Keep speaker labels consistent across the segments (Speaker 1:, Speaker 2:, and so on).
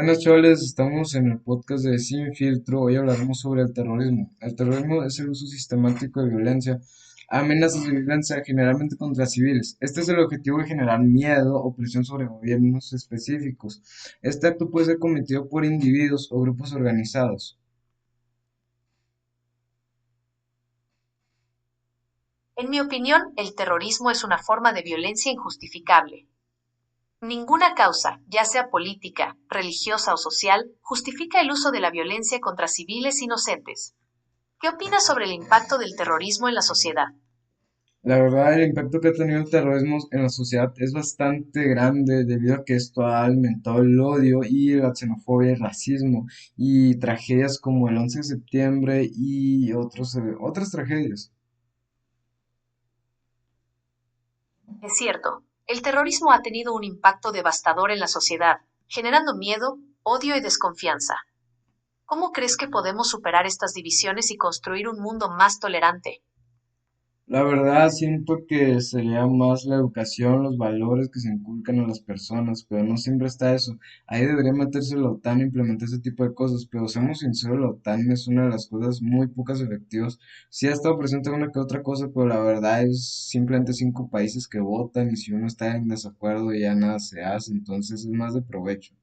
Speaker 1: Buenas chavales, estamos en el podcast de Sin Filtro. Hoy hablaremos sobre el terrorismo. El terrorismo es el uso sistemático de violencia, amenazas de violencia generalmente contra civiles. Este es el objetivo de generar miedo o presión sobre gobiernos específicos. Este acto puede ser cometido por individuos o grupos organizados.
Speaker 2: En mi opinión, el terrorismo es una forma de violencia injustificable. Ninguna causa, ya sea política, religiosa o social, justifica el uso de la violencia contra civiles inocentes. ¿Qué opinas sobre el impacto del terrorismo en la sociedad?
Speaker 1: La verdad, el impacto que ha tenido el terrorismo en la sociedad es bastante grande debido a que esto ha alimentado el odio y la xenofobia y racismo y tragedias como el 11 de septiembre y otras tragedias.
Speaker 2: Es cierto, el terrorismo ha tenido un impacto devastador en la sociedad, generando miedo, odio y desconfianza. ¿Cómo crees que podemos superar estas divisiones y construir un mundo más tolerante?
Speaker 1: La verdad, siento que sería más la educación, los valores que se inculcan a las personas, pero no siempre está eso. Ahí debería meterse la OTAN e implementar ese tipo de cosas, pero seamos sinceros, la OTAN es una de las cosas muy pocas efectivas. Sí ha estado presente una que otra cosa, pero la verdad es simplemente 5 países que votan y si uno está en desacuerdo ya nada se hace, entonces es más de provecho.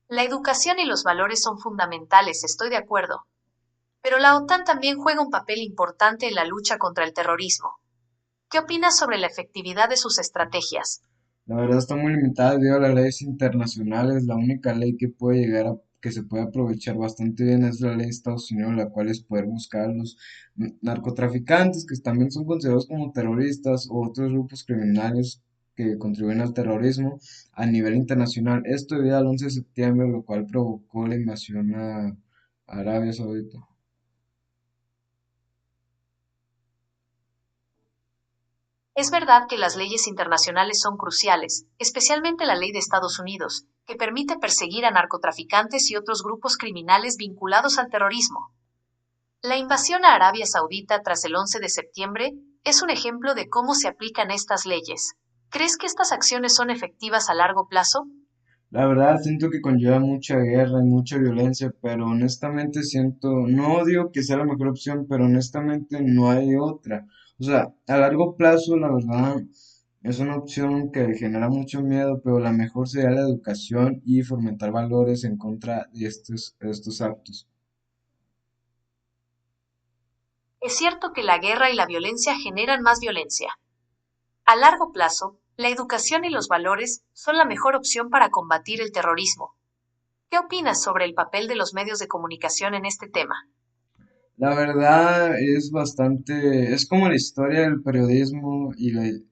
Speaker 2: La educación y los valores son fundamentales, estoy de acuerdo. Pero la OTAN también juega un papel importante en la lucha contra el terrorismo. ¿Qué opinas sobre la efectividad de sus estrategias?
Speaker 1: La verdad está muy limitada debido a las leyes internacionales. La única ley que puede que se puede aprovechar bastante bien es la ley de Estados Unidos, la cual es poder buscar a los narcotraficantes, que también son considerados como terroristas, o otros grupos criminales que contribuyen al terrorismo a nivel internacional. Esto debido al 11 de septiembre, lo cual provocó la invasión a Arabia Saudita.
Speaker 2: Es verdad que las leyes internacionales son cruciales, especialmente la ley de Estados Unidos, que permite perseguir a narcotraficantes y otros grupos criminales vinculados al terrorismo. La invasión a Arabia Saudita tras el 11 de septiembre es un ejemplo de cómo se aplican estas leyes. ¿Crees que estas acciones son efectivas a largo plazo?
Speaker 1: La verdad, siento que conlleva mucha guerra y mucha violencia, pero honestamente no digo que sea la mejor opción, pero honestamente no hay otra. O sea, a largo plazo, la verdad, es una opción que genera mucho miedo, pero la mejor sería la educación y fomentar valores en contra de estos actos.
Speaker 2: Es cierto que la guerra y la violencia generan más violencia. A largo plazo, la educación y los valores son la mejor opción para combatir el terrorismo. ¿Qué opinas sobre el papel de los medios de comunicación en este tema?
Speaker 1: La verdad es como la historia del periodismo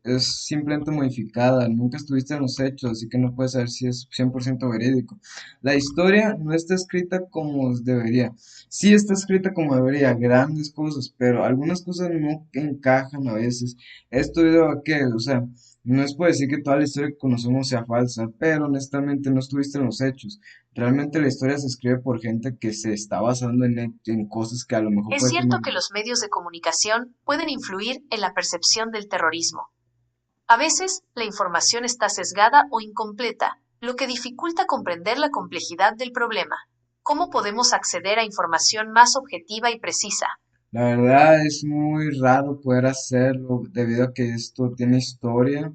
Speaker 1: es simplemente modificada, nunca estuviste en los hechos, así que no puedes saber si es 100% verídico. La historia no está escrita como debería, sí está escrita como debería, grandes cosas, pero algunas cosas no encajan a veces. Esto debido a que, o sea, no es por decir que toda la historia que conocemos sea falsa, pero honestamente no estuviste en los hechos. Realmente la historia se escribe por gente que se está basando en cosas que a lo mejor
Speaker 2: Es
Speaker 1: puede ser
Speaker 2: cierto que los medios de comunicación pueden influir en la percepción del terrorismo. A veces, la información está sesgada o incompleta, lo que dificulta comprender la complejidad del problema. ¿Cómo podemos acceder a información más objetiva y precisa?
Speaker 1: La verdad es muy raro poder hacerlo debido a que esto tiene historia.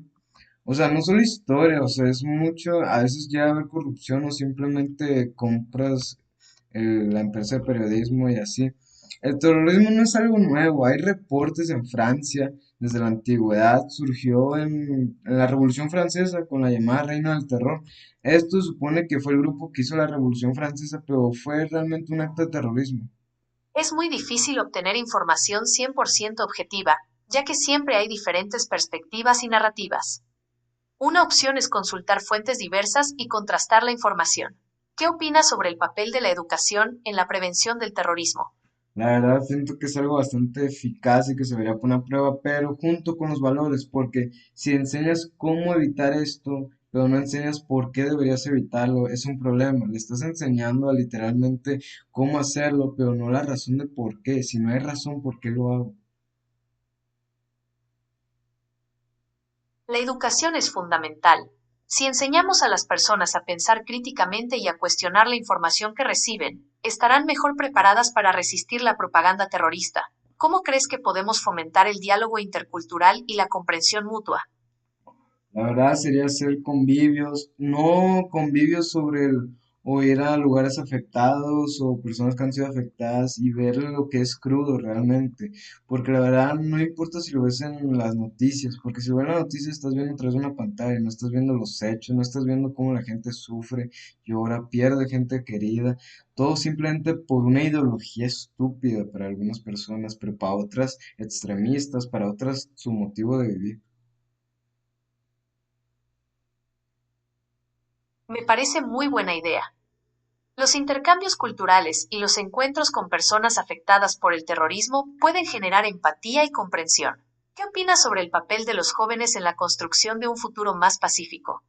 Speaker 1: O sea, no solo historia, o sea, es mucho, a veces llega a haber corrupción o simplemente compras la empresa de periodismo y así. El terrorismo no es algo nuevo, hay reportes en Francia, desde la antigüedad, surgió en la Revolución Francesa con la llamada Reina del Terror. Esto supone que fue el grupo que hizo la Revolución Francesa, pero fue realmente un acto de terrorismo.
Speaker 2: Es muy difícil obtener información 100% objetiva, ya que siempre hay diferentes perspectivas y narrativas. Una opción es consultar fuentes diversas y contrastar la información. ¿Qué opinas sobre el papel de la educación en la prevención del terrorismo?
Speaker 1: La verdad siento que es algo bastante eficaz y que se debería poner a prueba, pero junto con los valores, porque si enseñas cómo evitar esto, pero no enseñas por qué deberías evitarlo, es un problema. Le estás enseñando a literalmente cómo hacerlo, pero no la razón de por qué. Si no hay razón, ¿por qué lo hago?
Speaker 2: La educación es fundamental. Si enseñamos a las personas a pensar críticamente y a cuestionar la información que reciben, estarán mejor preparadas para resistir la propaganda terrorista. ¿Cómo crees que podemos fomentar el diálogo intercultural y la comprensión mutua?
Speaker 1: La verdad sería hacer convivios, no convivios sobre o ir a lugares afectados o personas que han sido afectadas y ver lo que es crudo realmente, porque la verdad no importa si lo ves en las noticias, porque si lo ves en las noticias estás viendo a través de una pantalla, no estás viendo los hechos, no estás viendo cómo la gente sufre, llora, pierde gente querida, todo simplemente por una ideología estúpida para algunas personas, pero para otras extremistas, para otras su motivo de vivir.
Speaker 2: Me parece muy buena idea. Los intercambios culturales y los encuentros con personas afectadas por el terrorismo pueden generar empatía y comprensión. ¿Qué opinas sobre el papel de los jóvenes en la construcción de un futuro más pacífico?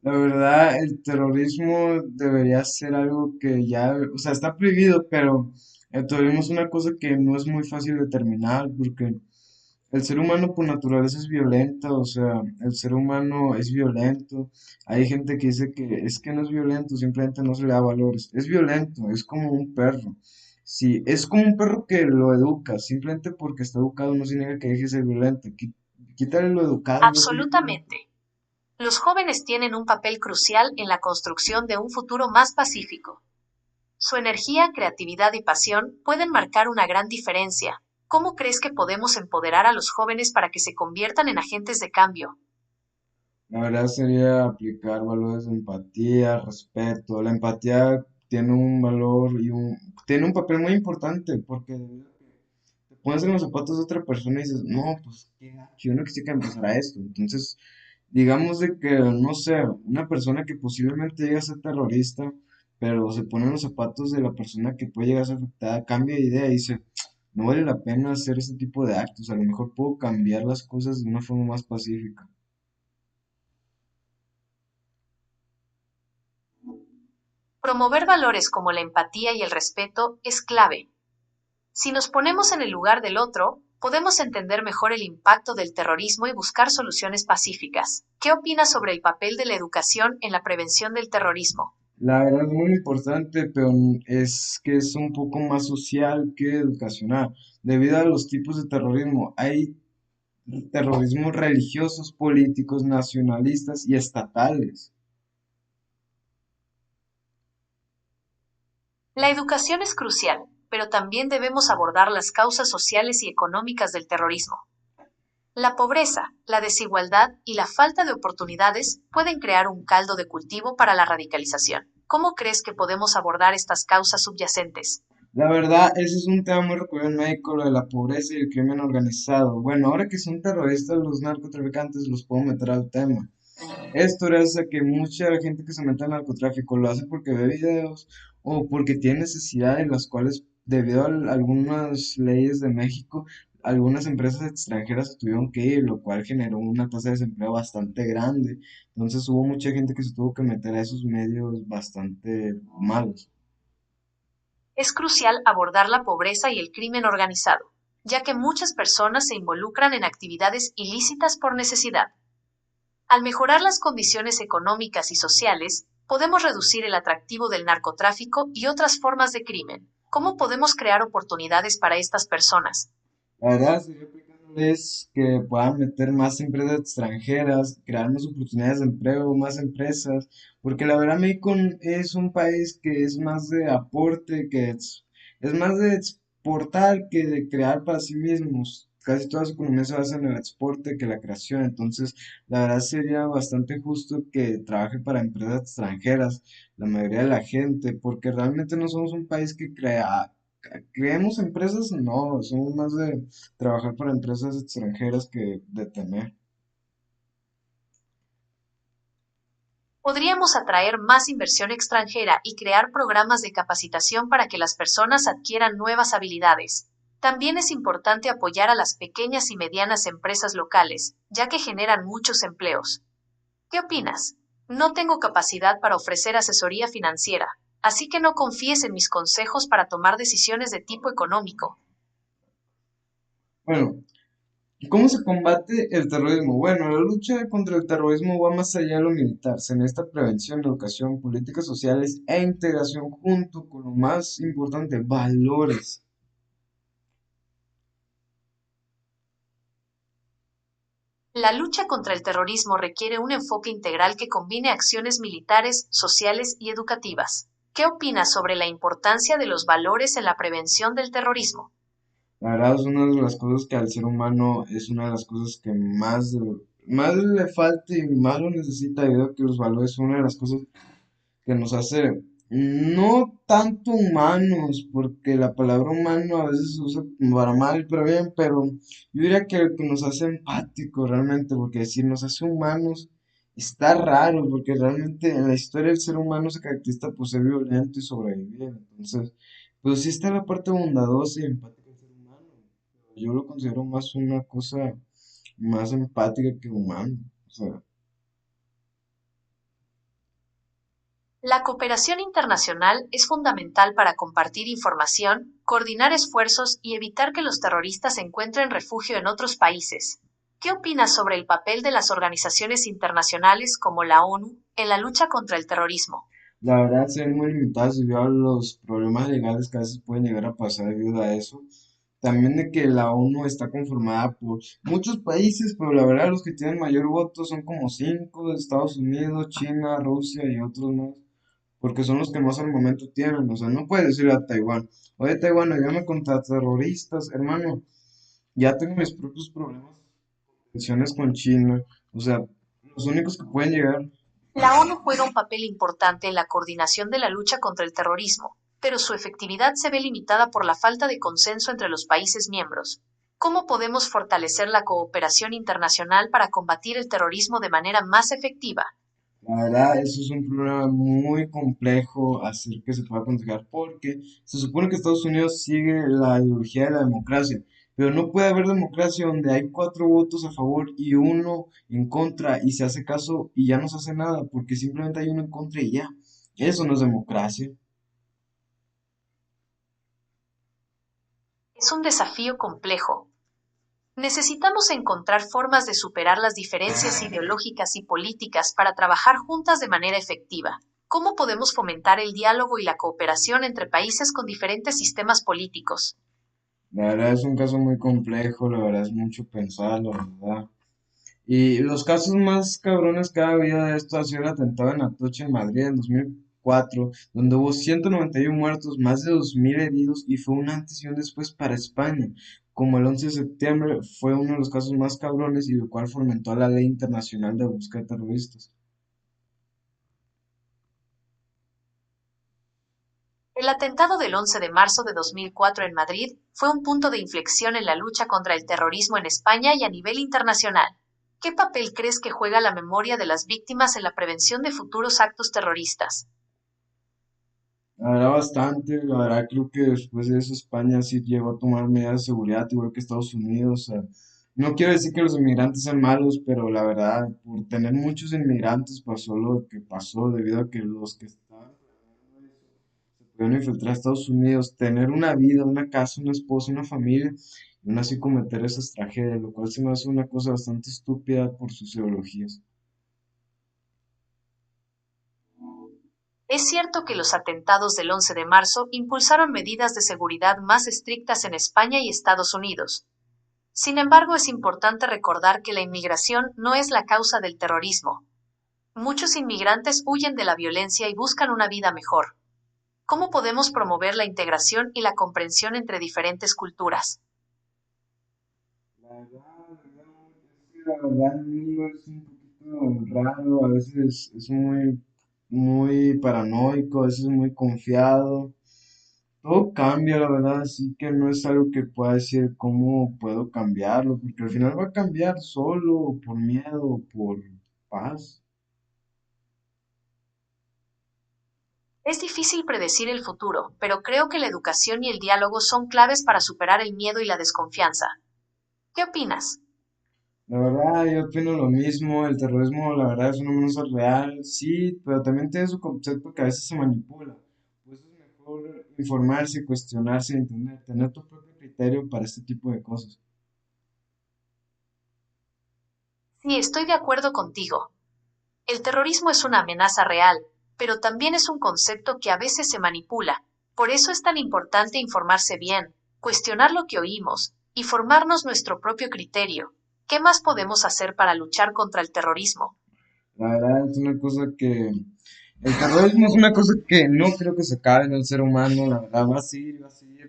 Speaker 1: La verdad, el terrorismo debería ser algo que ya, o sea, está prohibido, pero el terrorismo es una cosa que no es muy fácil de determinar, porque el ser humano por naturaleza es violento, o sea, el ser humano es violento. Hay gente que dice que es que no es violento, simplemente no se le da valores. Es violento, es como un perro. Sí, es como un perro que lo educa, simplemente porque está educado no significa que deje de ser violento. Quítale lo educado y va a seguir violento.
Speaker 2: Absolutamente. Los jóvenes tienen un papel crucial en la construcción de un futuro más pacífico. Su energía, creatividad y pasión pueden marcar una gran diferencia. ¿Cómo crees que podemos empoderar a los jóvenes para que se conviertan en agentes de cambio?
Speaker 1: La verdad sería aplicar valores de empatía, respeto. La empatía tiene un valor tiene un papel muy importante porque te pones en los zapatos de otra persona y dices, no, pues qué gacho, yo no quisiera que me pasara esto. Entonces, digamos de que, no sé, una persona que posiblemente llegue a ser terrorista, pero se pone en los zapatos de la persona que puede llegar a ser afectada, cambia de idea y dice, no vale la pena hacer este tipo de actos, a lo mejor puedo cambiar las cosas de una forma más pacífica.
Speaker 2: Promover valores como la empatía y el respeto es clave. Si nos ponemos en el lugar del otro, podemos entender mejor el impacto del terrorismo y buscar soluciones pacíficas. ¿Qué opinas sobre el papel de la educación en la prevención del terrorismo?
Speaker 1: La verdad es muy importante, pero es que es un poco más social que educacional. Debido a los tipos de terrorismo, hay terrorismos religiosos, políticos, nacionalistas y estatales.
Speaker 2: La educación es crucial, pero también debemos abordar las causas sociales y económicas del terrorismo. La pobreza, la desigualdad y la falta de oportunidades pueden crear un caldo de cultivo para la radicalización. ¿Cómo crees que podemos abordar estas causas subyacentes?
Speaker 1: La verdad, ese es un tema muy recurrente en México, lo de la pobreza y el crimen organizado. Bueno, ahora que son terroristas los narcotraficantes, los puedo meter al tema. Esto gracias a que mucha gente que se mete al narcotráfico lo hace porque ve videos o porque tiene necesidades, las cuales, debido a algunas leyes de México, algunas empresas extranjeras se tuvieron que ir, lo cual generó una tasa de desempleo bastante grande. Entonces hubo mucha gente que se tuvo que meter a esos medios bastante malos.
Speaker 2: Es crucial abordar la pobreza y el crimen organizado, ya que muchas personas se involucran en actividades ilícitas por necesidad. Al mejorar las condiciones económicas y sociales, podemos reducir el atractivo del narcotráfico y otras formas de crimen. ¿Cómo podemos crear oportunidades para estas personas?
Speaker 1: La verdad, sería aplicándoles que puedan meter más empresas extranjeras, crear más oportunidades de empleo, más empresas, porque la verdad México es un país que es más de aporte, es más de exportar que de crear para sí mismos. Casi toda su economía se basa en el exporte que la creación, entonces la verdad sería bastante justo que trabaje para empresas extranjeras, la mayoría de la gente, porque realmente no somos un país que creemos empresas, no, somos más de trabajar para empresas extranjeras que de tener.
Speaker 2: Podríamos atraer más inversión extranjera y crear programas de capacitación para que las personas adquieran nuevas habilidades. También es importante apoyar a las pequeñas y medianas empresas locales, ya que generan muchos empleos. ¿Qué opinas? No tengo capacidad para ofrecer asesoría financiera, así que no confíes en mis consejos para tomar decisiones de tipo económico.
Speaker 1: Bueno, ¿Cómo se combate el terrorismo? Bueno, la lucha contra el terrorismo va más allá de lo militar. Se necesita prevención, educación, políticas sociales e integración junto con lo más importante, valores.
Speaker 2: La lucha contra el terrorismo requiere un enfoque integral que combine acciones militares, sociales y educativas. ¿Qué opinas sobre la importancia de los valores en la prevención del terrorismo?
Speaker 1: La verdad es una de las cosas que al ser humano es una de las cosas que más le falta y más lo necesita debido a que los valores son una de las cosas que nos hace no tanto humanos, porque la palabra humano a veces se usa para mal, pero bien, pero yo diría que lo que nos hace empáticos realmente, porque decir nos hace humanos está raro, porque realmente en la historia el ser humano se caracteriza por ser violento y sobrevivir, entonces, pues sí está la parte bondadosa y empática del ser humano, pero yo lo considero más una cosa más empática que humana, o sea.
Speaker 2: La cooperación internacional es fundamental para compartir información, coordinar esfuerzos y evitar que los terroristas encuentren refugio en otros países. ¿Qué opinas sobre el papel de las organizaciones internacionales como la ONU en la lucha contra el terrorismo?
Speaker 1: La verdad, se ven muy limitadas debido a los problemas legales que a veces pueden llegar a pasar debido a eso. También de que la ONU está conformada por muchos países, pero la verdad los que tienen mayor voto son como cinco, Estados Unidos, China, Rusia y otros más, porque son los que más armamento tienen. O sea, no puedes decirle a Taiwán, oye Taiwán, ayúdame contra terroristas, hermano, ya tengo mis propios problemas, tensiones con China. O sea, los únicos que pueden llegar.
Speaker 2: La ONU juega un papel importante en la coordinación de la lucha contra el terrorismo, pero su efectividad se ve limitada por la falta de consenso entre los países miembros. ¿Cómo podemos fortalecer la cooperación internacional para combatir el terrorismo de manera más efectiva?
Speaker 1: La verdad, eso es un problema muy complejo hacer que se pueda aconsejar porque se supone que Estados Unidos sigue la ideología de la democracia, pero no puede haber democracia donde hay cuatro votos a favor y uno en contra y se hace caso y ya no se hace nada porque simplemente hay uno en contra y ya. Eso no es democracia.
Speaker 2: Es un desafío complejo. Necesitamos encontrar formas de superar las diferencias ideológicas y políticas para trabajar juntas de manera efectiva. ¿Cómo podemos fomentar el diálogo y la cooperación entre países con diferentes sistemas políticos?
Speaker 1: La verdad es un caso muy complejo, la verdad es mucho pensar, la verdad. Y los casos más cabrones que ha habido de esto ha sido el atentado en Atocha en Madrid en 2004, donde hubo 191 muertos, más de 2000 heridos y fue un antes y un después para España. Como el 11 de septiembre fue uno de los casos más cabrones y lo cual fomentó la ley internacional de búsqueda de terroristas.
Speaker 2: El atentado del 11 de marzo de 2004 en Madrid fue un punto de inflexión en la lucha contra el terrorismo en España y a nivel internacional. ¿Qué papel crees que juega la memoria de las víctimas en la prevención de futuros actos terroristas?
Speaker 1: La verdad bastante, la verdad creo que después de eso España sí llegó a tomar medidas de seguridad igual que Estados Unidos. O sea, no quiero decir que los inmigrantes sean malos, pero la verdad por tener muchos inmigrantes pasó lo que pasó debido a que los que estaban se pudieron infiltrar a Estados Unidos, tener una vida, una casa, una esposa, una familia y aún así cometer esas tragedias, lo cual se me hace una cosa bastante estúpida por sus ideologías.
Speaker 2: Es cierto que los atentados del 11 de marzo impulsaron medidas de seguridad más estrictas en España y Estados Unidos. Sin embargo, es importante recordar que la inmigración no es la causa del terrorismo. Muchos inmigrantes huyen de la violencia y buscan una vida mejor. ¿Cómo podemos promover la integración y la comprensión entre diferentes culturas?
Speaker 1: La verdad, el mundo es un poquito raro, a veces es muy paranoico, a veces muy confiado. Todo cambia, la verdad, así que no es algo que pueda decir cómo puedo cambiarlo, porque al final va a cambiar solo, por miedo, por paz.
Speaker 2: Es difícil predecir el futuro, pero creo que la educación y el diálogo son claves para superar el miedo y la desconfianza. ¿Qué opinas?
Speaker 1: La verdad, yo opino lo mismo, el terrorismo, la verdad, es una amenaza real, sí, pero también tiene su concepto que a veces se manipula. Por eso es mejor informarse, cuestionarse, entender, tener tu propio criterio para este tipo de cosas.
Speaker 2: Sí, estoy de acuerdo contigo. El terrorismo es una amenaza real, pero también es un concepto que a veces se manipula. Por eso es tan importante informarse bien, cuestionar lo que oímos y formarnos nuestro propio criterio. ¿Qué más podemos hacer para luchar contra el terrorismo?
Speaker 1: La verdad es una cosa que... El terrorismo es una cosa que no creo que se acabe en el ser humano, la verdad va a seguir,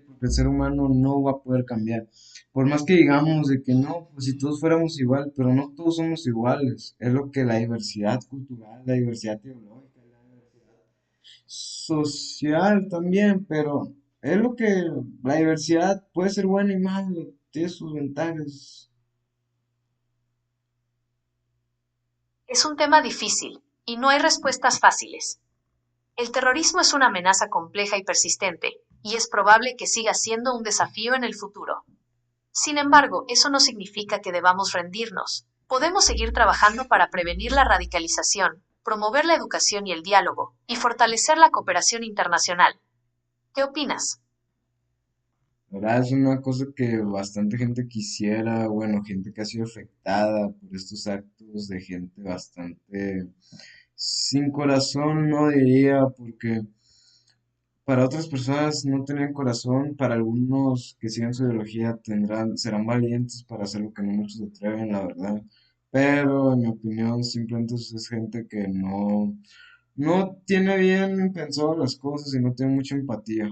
Speaker 1: porque el ser humano no va a poder cambiar. Por más que digamos de que no, pues si todos fuéramos igual, pero no todos somos iguales. Es lo que la diversidad cultural, la diversidad ideológica, la diversidad social también, pero es lo que la diversidad puede ser buena y mala, tiene sus ventajas.
Speaker 2: Es un tema difícil, y no hay respuestas fáciles. El terrorismo es una amenaza compleja y persistente, y es probable que siga siendo un desafío en el futuro. Sin embargo, eso no significa que debamos rendirnos. Podemos seguir trabajando para prevenir la radicalización, promover la educación y el diálogo, y fortalecer la cooperación internacional. ¿Qué opinas?
Speaker 1: La verdad es una cosa que bastante gente quisiera, bueno, gente que ha sido afectada por estos actos de gente bastante sin corazón, no diría, porque para otras personas no tenían corazón, para algunos que siguen su ideología serán valientes para hacer lo que no muchos se atreven, la verdad. Pero en mi opinión simplemente es gente que no tiene bien pensado las cosas y no tiene mucha empatía.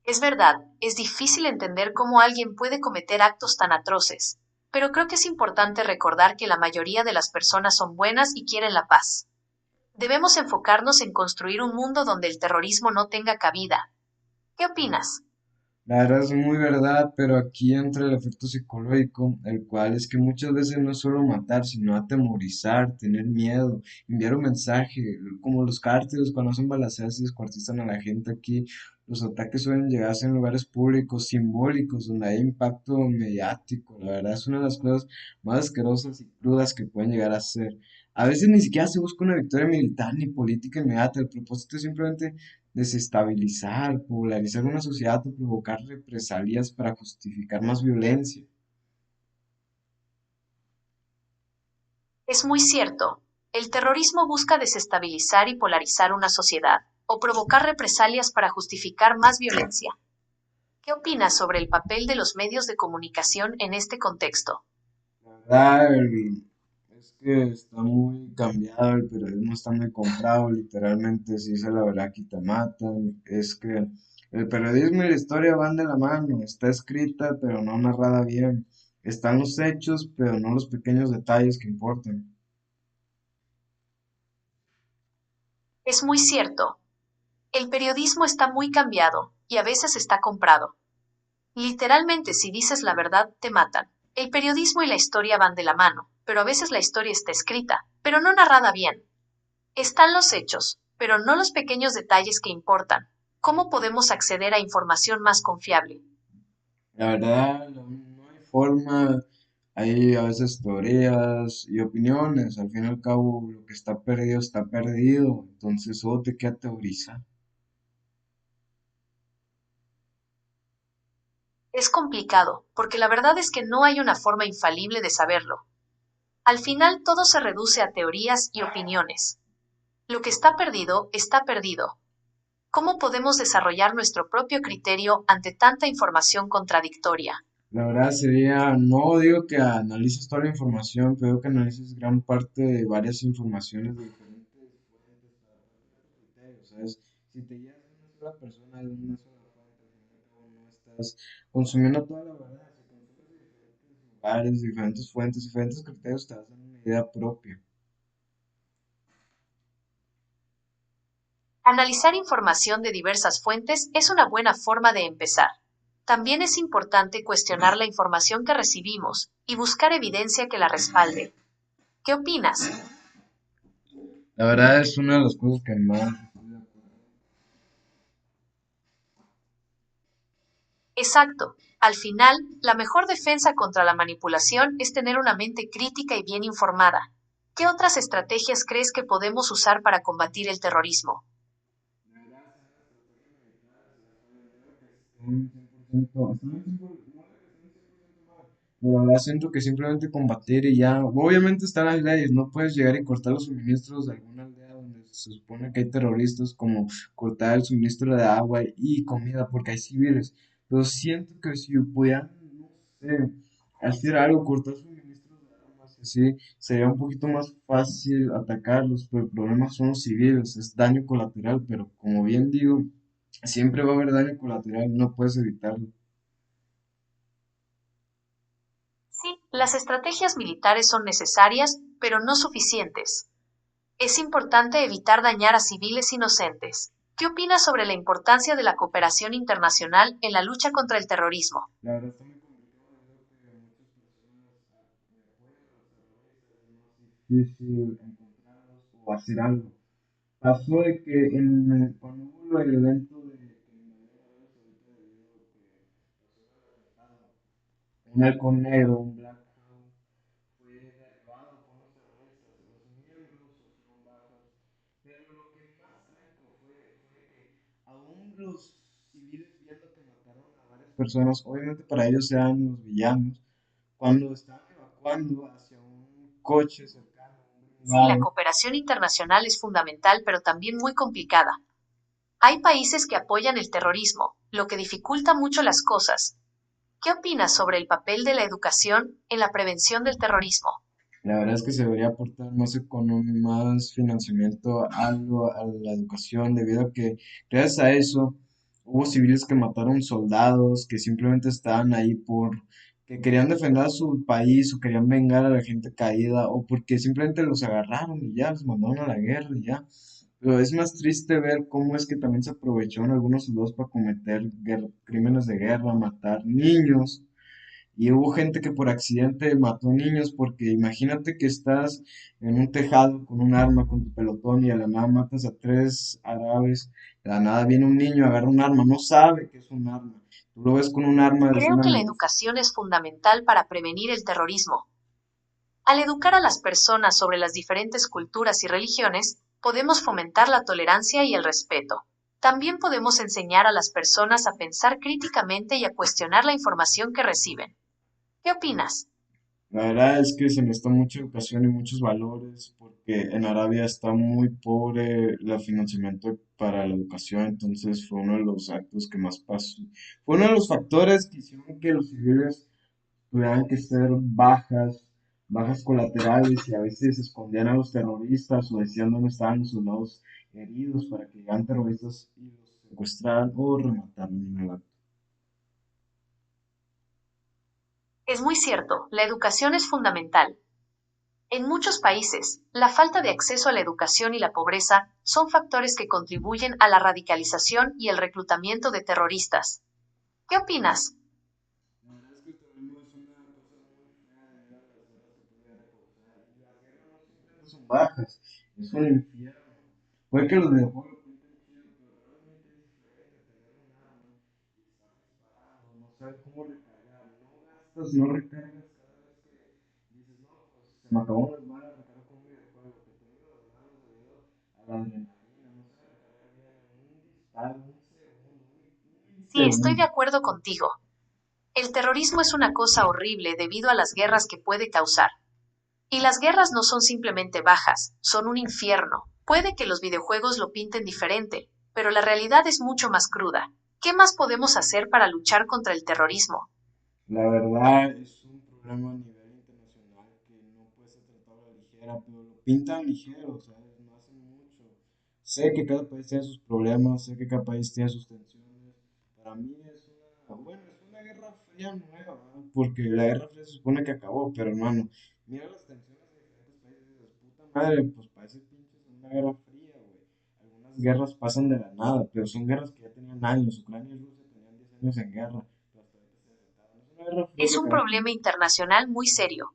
Speaker 2: Es verdad, es difícil entender cómo alguien puede cometer actos tan atroces, pero creo que es importante recordar que la mayoría de las personas son buenas y quieren la paz. Debemos enfocarnos en construir un mundo donde el terrorismo no tenga cabida. ¿Qué opinas?
Speaker 1: La verdad es muy verdad, pero aquí entra el efecto psicológico, el cual es que muchas veces no es solo matar, sino atemorizar, tener miedo, enviar un mensaje, como los cárteles cuando hacen balaceras y descuartizan a la gente aquí. Los ataques suelen llegarse en lugares públicos, simbólicos, donde hay impacto mediático. La verdad es una de las cosas más asquerosas y crudas que pueden llegar a ser. A veces ni siquiera se busca una victoria militar ni política inmediata, el propósito es simplemente desestabilizar, polarizar una sociedad o provocar represalias para justificar más violencia.
Speaker 2: Es muy cierto. El terrorismo busca desestabilizar y polarizar una sociedad, o provocar represalias para justificar más violencia. ¿Qué opinas sobre el papel de los medios de comunicación en este contexto?
Speaker 1: La verdad, es que está muy cambiado, el periodismo está muy comprado, literalmente se dice la verdad aquí te matan. Es que el periodismo y la historia van de la mano, está escrita pero no narrada bien. Están los hechos, pero no los pequeños detalles que importan.
Speaker 2: Es muy cierto. El periodismo está muy cambiado, y a veces está comprado. Literalmente, si dices la verdad, te matan. El periodismo y la historia van de la mano, pero a veces la historia está escrita, pero no narrada bien. Están los hechos, pero no los pequeños detalles que importan. ¿Cómo podemos acceder a información más confiable?
Speaker 1: La verdad, no hay forma, hay a veces teorías y opiniones, al fin y al cabo lo que está perdido, entonces solo te queda teorizar.
Speaker 2: Es complicado, porque la verdad es que no hay una forma infalible de saberlo. Al final todo se reduce a teorías y opiniones. Lo que está perdido, está perdido. ¿Cómo podemos desarrollar nuestro propio criterio ante tanta información contradictoria?
Speaker 1: La verdad sería, no digo que analices toda la información, pero digo que analices gran parte de varias informaciones de diferentes fuentes para poder crear tu criterio, ¿sabes? Si te guías de una sola persona, de una sola fuente, al fin y al cabo no estás consumiendo toda la verdad, si consumes de diferentes lugares, diferentes fuentes, diferentes criterios, te vas a dar una idea propia.
Speaker 2: Analizar información de diversas fuentes es una buena forma de empezar. También es importante cuestionar la información que recibimos y buscar evidencia que la respalde. ¿Qué opinas?
Speaker 1: La verdad es una de las cosas que más estoy de acuerdo.
Speaker 2: Exacto. Al final, la mejor defensa contra la manipulación es tener una mente crítica y bien informada. ¿Qué otras estrategias crees que podemos usar para combatir el terrorismo?
Speaker 1: Un 100%, hasta un 100%, no Pero ahora siento que simplemente combatir y ya, obviamente están las leyes, no puedes llegar y cortar los suministros de alguna aldea donde se supone que hay terroristas, como cortar el suministro de agua y comida porque hay civiles. Pero siento que si pudieran, no sé, hacer algo, cortar suministros de armas y así, sería un poquito más fácil atacarlos, pero el problema son los civiles, es daño colateral, pero como bien digo, siempre va a haber daño colateral, no puedes evitarlo.
Speaker 2: Sí, las estrategias militares son necesarias, pero no suficientes. Es importante evitar dañar a civiles inocentes. ¿Qué opinas sobre la importancia de la cooperación internacional en la lucha contra el terrorismo?
Speaker 1: La verdad está muy complicado debido a que muchas personas apoyan a los terroristas, es más difícil encontrarlos o hacer algo. Pasó de que cuando hubo el evento de que invadieron Arabia Saudita debido a que pasó el atentado, un halcón negro, un Black Hawk, fue derribado por los terroristas, los miembros sufrieron bajas, pero lo que más trágico fue que aún los civiles viendo que mataron a varias personas, obviamente para ellos eran los villanos, cuando estaban evacuando hacia un coche cercano, un
Speaker 2: Sí, la
Speaker 1: blindado.
Speaker 2: cooperación internacional es fundamental, pero también muy complicada. Hay países que apoyan el terrorismo, lo que dificulta mucho las cosas. ¿Qué opinas sobre el papel de la educación en la prevención del terrorismo?
Speaker 1: La verdad es que se debería aportar más más financiamiento a la educación, debido a que gracias a eso hubo civiles que mataron soldados, que simplemente estaban ahí que querían defender a su país o querían vengar a la gente caída o porque simplemente los agarraron y ya, los mandaron a la guerra y ya. Pero es más triste ver cómo es que también se aprovecharon algunos soldados para cometer crímenes de guerra, matar niños. Y hubo gente que por accidente mató niños porque imagínate que estás en un tejado con un arma, con tu pelotón y a la nada matas a tres árabes, de la nada viene un niño, agarra un arma, no sabe que es un arma. Tú lo ves con un arma, es
Speaker 2: Creo
Speaker 1: una
Speaker 2: que la
Speaker 1: amenaza.
Speaker 2: educación es fundamental para prevenir el terrorismo. Al educar a las personas sobre las diferentes culturas y religiones, podemos fomentar la tolerancia y el respeto. También podemos enseñar a las personas a pensar críticamente y a cuestionar la información que reciben. ¿Qué opinas?
Speaker 1: La verdad es que se necesita mucha educación y muchos valores porque en Arabia está muy pobre el financiamiento para la educación, entonces fue uno de los actos que más pasó. Fue uno de los factores que hicieron que los civiles tuvieran que ser bajas colaterales y a veces escondían a los terroristas o decían dónde estaban los soldados heridos para que llegaran terroristas y los secuestraran o remataran en el acto.
Speaker 2: Es muy cierto, la educación es fundamental. En muchos países, la falta de acceso a la educación y la pobreza son factores que contribuyen a la radicalización y el reclutamiento de terroristas. ¿Qué opinas?
Speaker 1: La verdad es que el terrorismo es una cosa muy fea debido a las guerras que puede llegar a causar. Y las guerras no simplemente son bajas, es un infierno. Puede que los videojuegos lo pinten chido, pero realmente es diferente tener un arma y estar disparando, no saber cómo recargar, no recargas cada vez que dices, no, pues se me acabó las balas, recargo con un videojuego, que tengo las manos debido a la adrenalina, no sabe recargar bien en un disparo, un segundo, un
Speaker 2: Sí, estoy de
Speaker 1: milisegundo.
Speaker 2: acuerdo contigo. El terrorismo es una cosa horrible debido a las guerras que puede causar. Y las guerras no son simplemente bajas, son un infierno. Puede que los videojuegos lo pinten diferente, pero la realidad es mucho más cruda. ¿Qué más podemos hacer para luchar contra el terrorismo?
Speaker 1: La verdad es un problema a nivel internacional que no puede ser tratado a la ligera, pero lo pintan ligero, ¿sabes? No hacen mucho. Sé que cada país tiene sus problemas, sé que cada país tiene sus tensiones. Para mí es una guerra fría nueva, ¿no? Porque la guerra fría se supone que acabó, pero hermano, mira las tensiones en diferentes países y dices, puta madre, pues parece pinches una guerra fría, güey. Algunas guerras pasan de la nada, pero son guerras que ya tenían años. Ucrania y Rusia tenían 10 años en guerra. Pero hasta ahorita se desataron. Es una guerra fría que
Speaker 2: Es un
Speaker 1: acabó.
Speaker 2: problema internacional muy serio.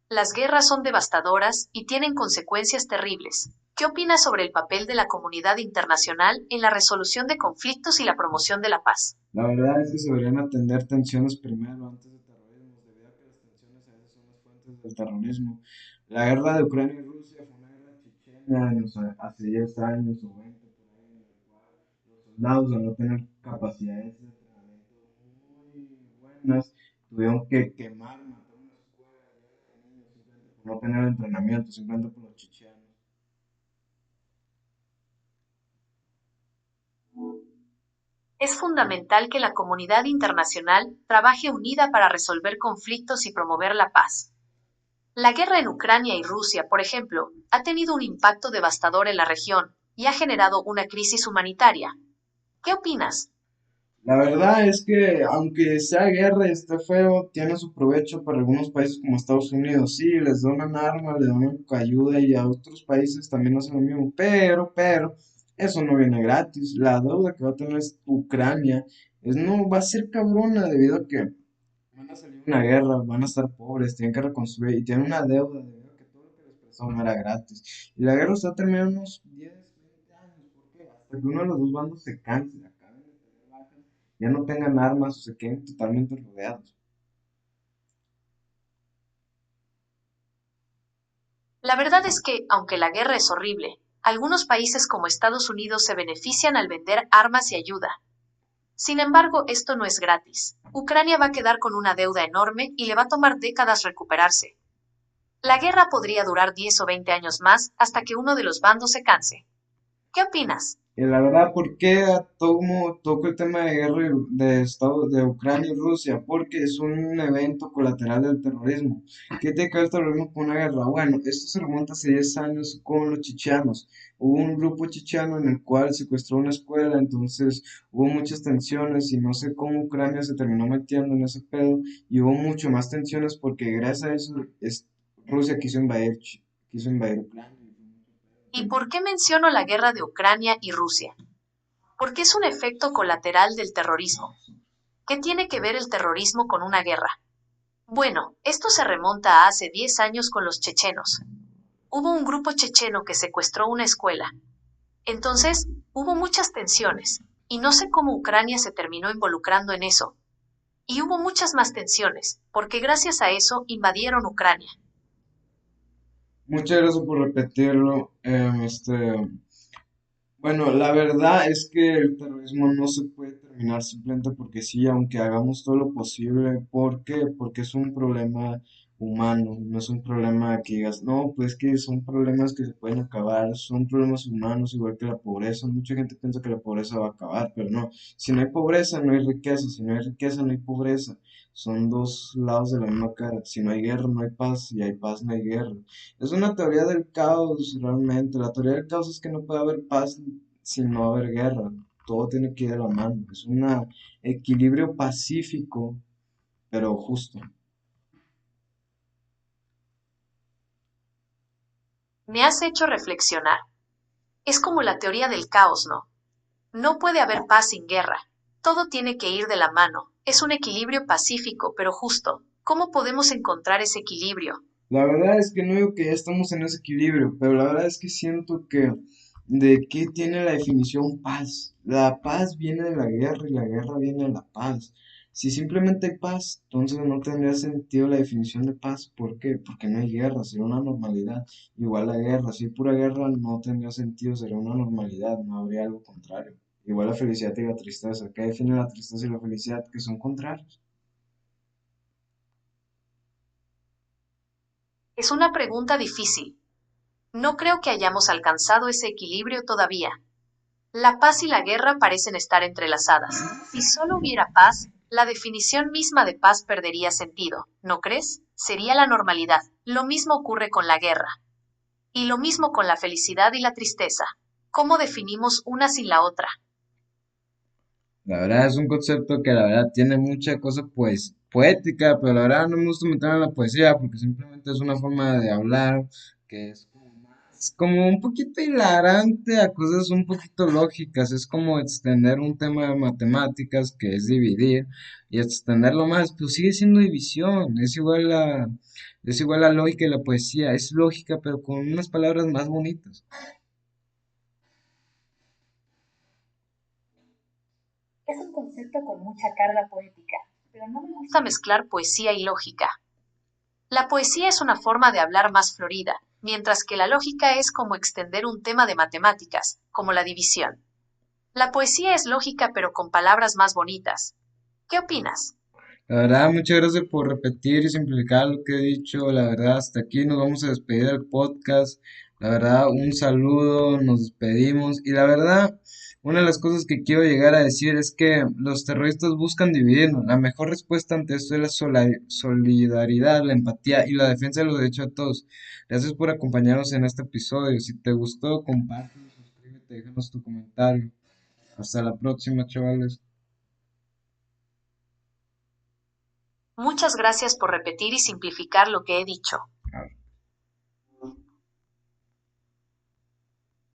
Speaker 2: Las guerras son devastadoras y tienen consecuencias terribles. ¿Qué opinas sobre el papel de la comunidad internacional en la resolución de conflictos y la promoción de la paz?
Speaker 1: La verdad es que se deberían atender tensiones primero antes de terrorismo, debido a que las tensiones a veces son las fuentes del terrorismo. La guerra de Ucrania y Rusia fue una guerra chechena hace 10 años o 20 por ahí, en el cual los soldados al no tener capacidades de entrenamiento muy buenas, tuvieron que quemar, matar una escuela de niños simplemente por no tener entrenamiento, simplemente por los chichanos.
Speaker 2: Es fundamental que la comunidad internacional trabaje unida para resolver conflictos y promover la paz. La guerra en Ucrania y Rusia, por ejemplo, ha tenido un impacto devastador en la región y ha generado una crisis humanitaria. ¿Qué opinas?
Speaker 1: La verdad es que aunque sea guerra y esté feo, tiene su provecho para algunos países como Estados Unidos. Sí, les donan armas, les donan ayuda y a otros países también hacen lo mismo. Pero, eso no viene gratis. La deuda que va a tener Ucrania no va a ser cabrona debido a que van a salir de una guerra, van a estar pobres, tienen que reconstruir y tienen una deuda debido a que todo lo que les prestó no era gratis. Y la guerra se va a terminar en unos 10, 20 años. ¿Por qué? Hasta que uno de los dos bandos se canse, acaben de tener bajas, ya no tengan armas o se queden totalmente rodeados.
Speaker 2: La verdad es que, aunque la guerra es horrible, algunos países como Estados Unidos se benefician al vender armas y ayuda. Sin embargo, esto no es gratis. Ucrania va a quedar con una deuda enorme y le va a tomar décadas recuperarse. La guerra podría durar 10 o 20 años más hasta que uno de los bandos se canse. ¿Qué opinas?
Speaker 1: Y la verdad, ¿por qué toco el tema de guerra de Ucrania y Rusia? Porque es un evento colateral del terrorismo. ¿Qué tiene que ver el terrorismo con una guerra? Bueno, esto se remonta hace 10 años con los chichanos. Hubo un grupo chichano en el cual secuestró una escuela, entonces hubo muchas tensiones y no sé cómo Ucrania se terminó metiendo en ese pedo y hubo mucho más tensiones porque gracias a eso Rusia quiso invadir Ucrania.
Speaker 2: ¿Y por qué menciono la guerra de Ucrania y Rusia? Porque es un efecto colateral del terrorismo. ¿Qué tiene que ver el terrorismo con una guerra? Bueno, esto se remonta a hace 10 años con los chechenos. Hubo un grupo checheno que secuestró una escuela. Entonces, hubo muchas tensiones, y no sé cómo Ucrania se terminó involucrando en eso. Y hubo muchas más tensiones, porque gracias a eso invadieron Ucrania.
Speaker 1: Muchas gracias por repetirlo. Bueno, la verdad es que el terrorismo no se puede terminar simplemente porque sí, aunque hagamos todo lo posible. ¿Por qué? Porque es un problema humano, no es un problema que digas, no, pues que son problemas que se pueden acabar, son problemas humanos igual que la pobreza. Mucha gente piensa que la pobreza va a acabar, pero no. Si no hay pobreza, no hay riqueza, si no hay riqueza, no hay pobreza. Son dos lados de la misma cara. Si no hay guerra, no hay paz, y hay paz, no hay guerra. Es una teoría del caos, realmente. La teoría del caos es que no puede haber paz sin no haber guerra. Todo tiene que ir de la mano. Es un equilibrio pacífico, pero justo.
Speaker 2: Me has hecho reflexionar. Es como la teoría del caos, ¿no? No puede haber paz sin guerra. Todo tiene que ir de la mano. Es un equilibrio pacífico, pero justo. ¿Cómo podemos encontrar ese equilibrio?
Speaker 1: La verdad es que no digo que ya estamos en ese equilibrio, pero la verdad es que siento que de qué tiene la definición paz. La paz viene de la guerra y la guerra viene de la paz. Si simplemente hay paz, entonces no tendría sentido la definición de paz. ¿Por qué? Porque no hay guerra, sería una normalidad. Igual la guerra, si hay pura guerra no tendría sentido, sería una normalidad, no habría algo contrario. Igual la felicidad y la tristeza. ¿Qué define la tristeza y la felicidad? Que son contrarios.
Speaker 2: Es una pregunta difícil. No creo que hayamos alcanzado ese equilibrio todavía. La paz y la guerra parecen estar entrelazadas. Si solo hubiera paz, la definición misma de paz perdería sentido, ¿no crees? Sería la normalidad. Lo mismo ocurre con la guerra. Y lo mismo con la felicidad y la tristeza. ¿Cómo definimos una sin la otra?
Speaker 1: La verdad es un concepto que la verdad tiene mucha cosa pues poética, pero la verdad no me gusta meter en la poesía porque simplemente es una forma de hablar que es como más, como un poquito hilarante a cosas un poquito lógicas. Es como extender un tema de matemáticas que es dividir y extenderlo más, pues sigue siendo división, es igual a lógica y la poesía, es lógica pero con unas palabras más bonitas.
Speaker 2: Es un concepto con mucha carga poética, pero no me gusta mezclar poesía y lógica. La poesía es una forma de hablar más florida, mientras que la lógica es como extender un tema de matemáticas, como la división. La poesía es lógica pero con palabras más bonitas. ¿Qué opinas?
Speaker 1: La verdad, muchas gracias por repetir y simplificar lo que he dicho. La verdad, hasta aquí nos vamos a despedir del podcast. La verdad, un saludo, nos despedimos. Y la verdad, una de las cosas que quiero llegar a decir es que los terroristas buscan dividirnos. La mejor respuesta ante esto es la solidaridad, la empatía y la defensa de los derechos de todos. Gracias por acompañarnos en este episodio. Si te gustó, compártelo, suscríbete, déjanos tu comentario. Hasta la próxima, chavales.
Speaker 2: Muchas gracias por repetir y simplificar lo que he dicho.